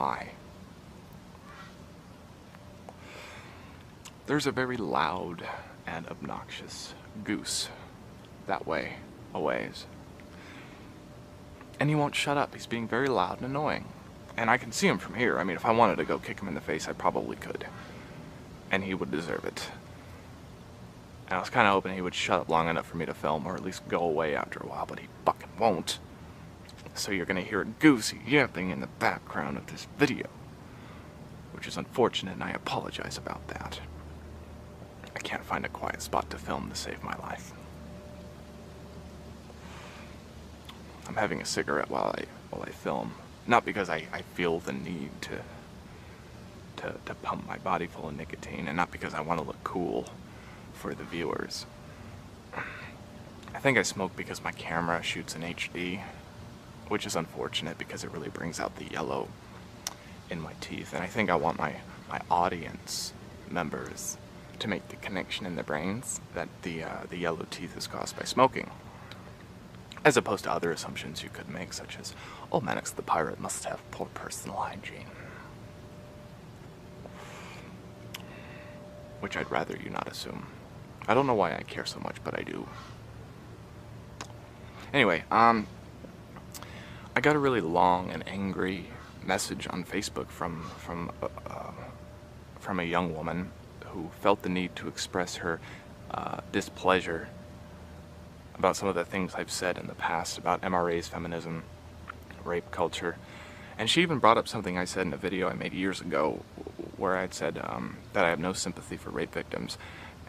high. There's a very loud and obnoxious goose that way a ways. And he won't shut up. He's being very loud and annoying. And I can see him from here. I mean, if I wanted to go kick him in the face, I probably could. And he would deserve it. And I was kind of hoping he would shut up long enough for me to film, or at least go away after a while, but he fucking won't. So you're gonna hear a goose yapping in the background of this video, which is unfortunate, and I apologize about that. I can't find a quiet spot to film to save my life. I'm having a cigarette while I film, not because I feel the need to pump my body full of nicotine, and not because I want to look cool for the viewers. I think I smoke because my camera shoots in HD, which is unfortunate because it really brings out the yellow in my teeth, and I think I want my audience members to make the connection in their brains that the yellow teeth is caused by smoking, as opposed to other assumptions you could make, such as, oh, Mannix the pirate must have poor personal hygiene, which I'd rather you not assume. I don't know why I care so much, but I do. Anyway, I got a really long and angry message on Facebook from a young woman who felt the need to express her displeasure about some of the things I've said in the past about MRAs, feminism, rape culture. And she even brought up something I said in a video I made years ago where I'd said that I have no sympathy for rape victims.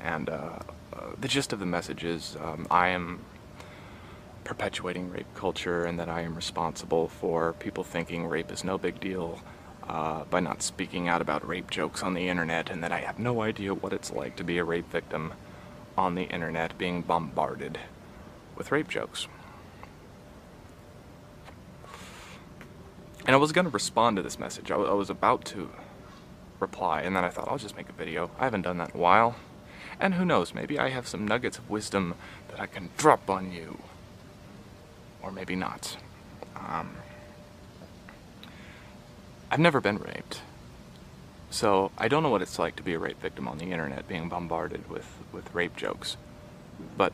And the gist of the message is I am perpetuating rape culture, and that I am responsible for people thinking rape is no big deal by not speaking out about rape jokes on the internet, and that I have no idea what it's like to be a rape victim on the internet being bombarded with rape jokes. And I was going to respond to this message. I was about to reply, and then I thought, I'll just make a video. I haven't done that in a while. And who knows, maybe I have some nuggets of wisdom that I can drop on you. Or maybe not. I've never been raped. So I don't know what it's like to be a rape victim on the internet, being bombarded with rape jokes. But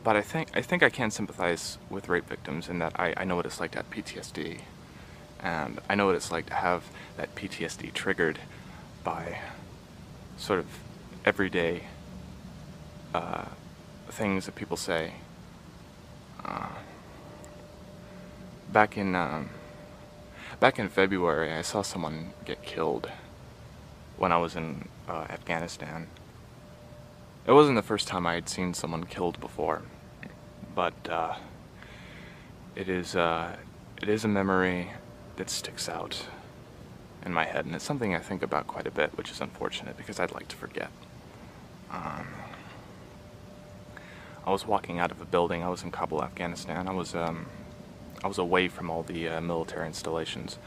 I think I can sympathize with rape victims in that I know what it's like to have PTSD. And I know what it's like to have that PTSD triggered by sort of everyday things that people say. Back in February, I saw someone get killed when I was in Afghanistan. It wasn't the first time I had seen someone killed before, but it is a memory that sticks out in my head, and it's something I think about quite a bit, which is unfortunate because I'd like to forget. I was walking out of a building. I was in Kabul, Afghanistan. I was away from all the military installations,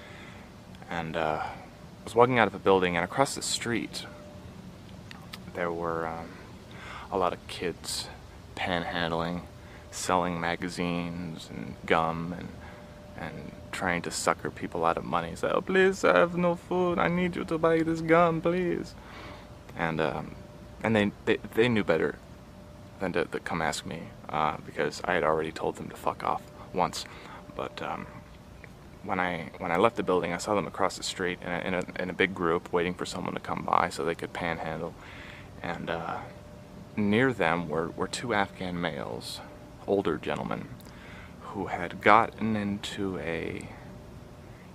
and I was walking out of a building, and across the street there were a lot of kids panhandling, selling magazines and gum, and trying to sucker people out of money. Say, oh, please, I have no food, I need you to buy this gum, please. And they knew better than to come ask me, because I had already told them to fuck off once. But when I left the building, I saw them across the street in a big group, waiting for someone to come by so they could panhandle. And near them were two Afghan males, older gentlemen, who had gotten into a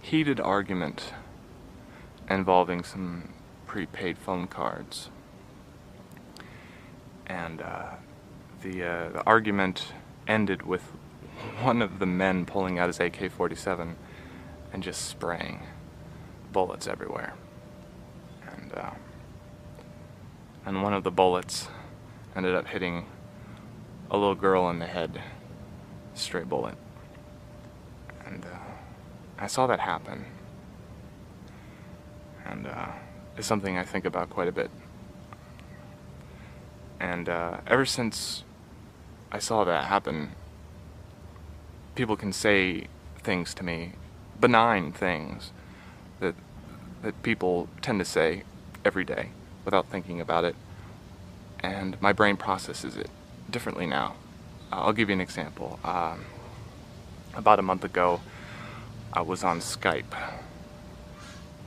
heated argument involving some prepaid phone cards. And the argument ended with one of the men pulling out his AK-47 and just spraying bullets everywhere. And one of the bullets ended up hitting a little girl in the head, stray bullet. And I saw that happen. And it's something I think about quite a bit. And ever since I saw that happen, people can say things to me, benign things, that that people tend to say every day without thinking about it, and my brain processes it differently now. I'll give you an example. About a month ago, I was on Skype,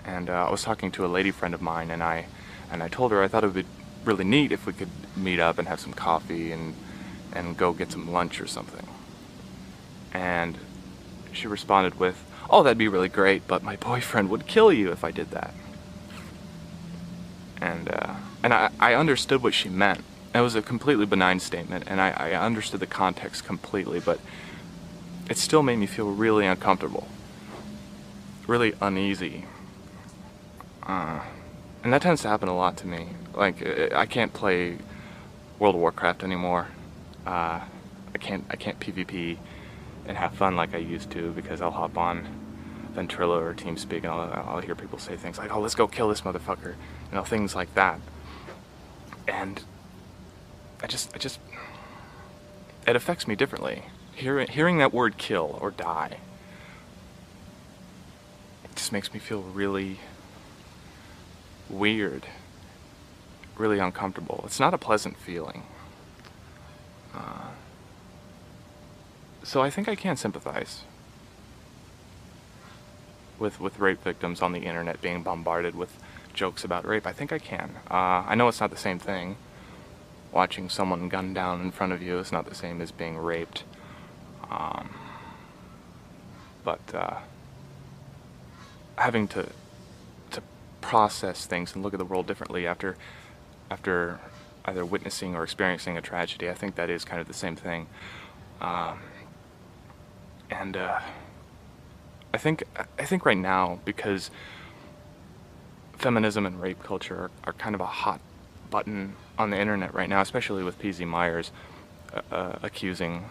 and I was talking to a lady friend of mine, and I told her I thought it would be really neat if we could meet up and have some coffee and go get some lunch or something. And she responded with, "Oh, that'd be really great, but my boyfriend would kill you if I did that." And I understood what she meant. It was a completely benign statement, and I understood the context completely, but it still made me feel really uncomfortable, really uneasy. And that tends to happen a lot to me. Like, I can't play World of Warcraft anymore. I can't PvP and have fun like I used to, because I'll hop on Ventrilo or TeamSpeak and I'll hear people say things like, "Oh, let's go kill this motherfucker," things like that. And it affects me differently. Hearing that word kill or die, it just makes me feel really weird, really uncomfortable. It's not a pleasant feeling. So I think I can sympathize with rape victims on the internet being bombarded with jokes about rape. I think I can. I know it's not the same thing. Watching someone gunned down in front of you is not the same as being raped. But having to process things and look at the world differently after either witnessing or experiencing a tragedy, I think that is kind of the same thing. I think right now, because feminism and rape culture are kind of a hot button on the internet right now, especially with PZ Myers accusing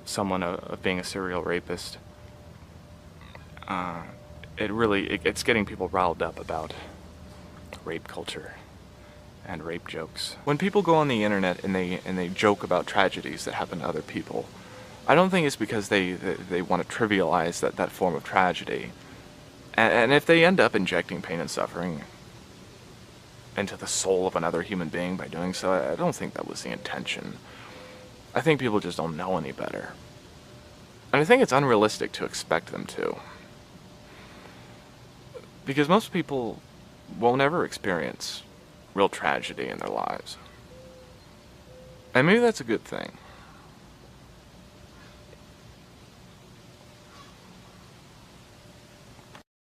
someone of being a serial rapist. It's getting people riled up about rape culture and rape jokes. When people go on the internet and they joke about tragedies that happen to other people, I don't think it's because they want to trivialize that form of tragedy. And if they end up injecting pain and suffering into the soul of another human being by doing so, I don't think that was the intention. I think people just don't know any better. And I think it's unrealistic to expect them to. Because most people won't ever experience real tragedy in their lives. And maybe that's a good thing.